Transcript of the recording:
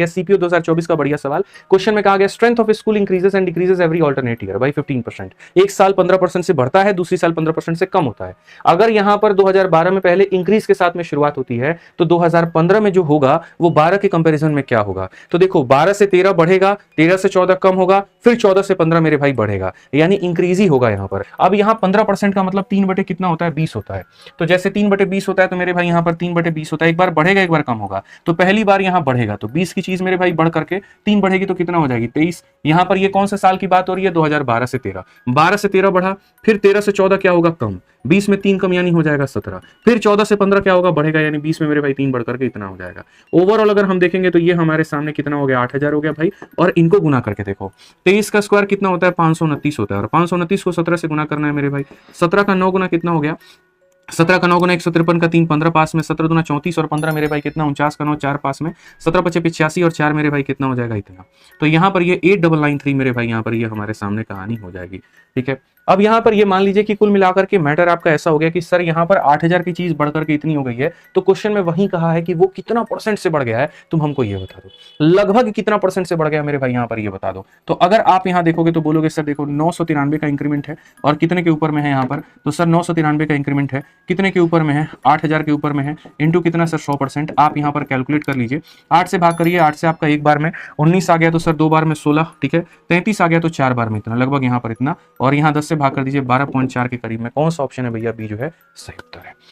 CPO 2024 का बढ़िया सवाल। क्वेश्चन में कहा गया strength of school increases and decreases every alternate year by 15%। एक साल 15% से बढ़ता है, दूसरी साल 15% से कम होता है। अगर यहां पर 2012 में पहले इंक्रीज के साथ में शुरुआत होती है तो 2015 में जो होगा वो 12 के कंपैरिजन में क्या होगा। तो देखो 12 से 13 बढ़ेगा, 13 से 14 कम होगा, फिर 14 से 15 मेरे भाई बढ़ेगा, यानी इंक्रीज ही होगा यहां पर। अब यहां 15% का मतलब 3 बटे कितना होता है, 20 होता है। तो जैसे 3 बटे 20 होता है तो मेरे भाई यहां पर 3 बटे 20 होता है, एक बार बढ़ेगा एक बार कम होगा। तो पहली बार यहां बढ़ेगा तो 20 की चीज मेरे भाई बढ़ करके 3 बढ़ेगी तो कितना हो जाएगी, 23। यहां पर ये कौन सा साल की बात हो रही है, 2012 से 13। 12 से 13 बढ़ा, फिर 13 से 14 क्या होगा, कम। 20 में 3 कम यानी हो जाएगा 17। फिर 14 से 15 क्या होगा, बढ़ेगा, यानी 20 में मेरे भाई 3 बढ़ करके इतना हो जाएगा। ओवरऑल अगर हम देखेंगे तो ये हमारे सामने कितना हो गया, 8000 हो गया भाई। और इनको गुना करके देखो, 23 का स्क्वायर कितना होता है, 529 होता है। और 529 को 17 से गुना करना है मेरे भाई। 17 का 9 गुना कितना हो गया, 17 का 9 गुना 153 का 3 15 पास में, 17 दुना 34 और 15 मेरे भाई कितना 49 का 9 4 पास में, 17 पचे 85 और 4 मेरे भाई कितना हो जाएगा, इतना। तो यहाँ पर ये 8993 मेरे भाई यहाँ पर ये हमारे सामने कहानी हो जाएगी। ठीक है, अब यहाँ पर ये मान लीजिए कि कुल मिलाकर के मैटर आपका ऐसा हो गया कि सर यहाँ पर 8000 की चीज बढ़कर के इतनी हो गई है। तो क्वेश्चन में वही कहा है कि वो कितना परसेंट से बढ़ गया है, तुम हमको ये बता दो, लगभग कितना परसेंट से बढ़ गया मेरे भाई यहाँ पर ये बता दो। तो अगर आप यहाँ देखोगे तो बोलोगे सर देखो 993 का इंक्रीमेंट है और कितने के ऊपर में है यहाँ पर, तो सर 993 का इंक्रीमेंट है, कितने के ऊपर में है, 8000 के ऊपर में है, इंटू कितना सर 100%। आप यहाँ पर कैलकुलेट कर लीजिए, 8 से भाग करिए, 8 से आपका एक बार में 19 आ गया तो सर 2 बार में 16, ठीक है, 33 आ गया तो 4 बार में इतना, लगभग यहाँ पर इतना। और यहाँ 10 से भाग कर दीजिए, 12.4 के करीब में। कौन सा ऑप्शन है भैया, बी जो है सही उत्तर है।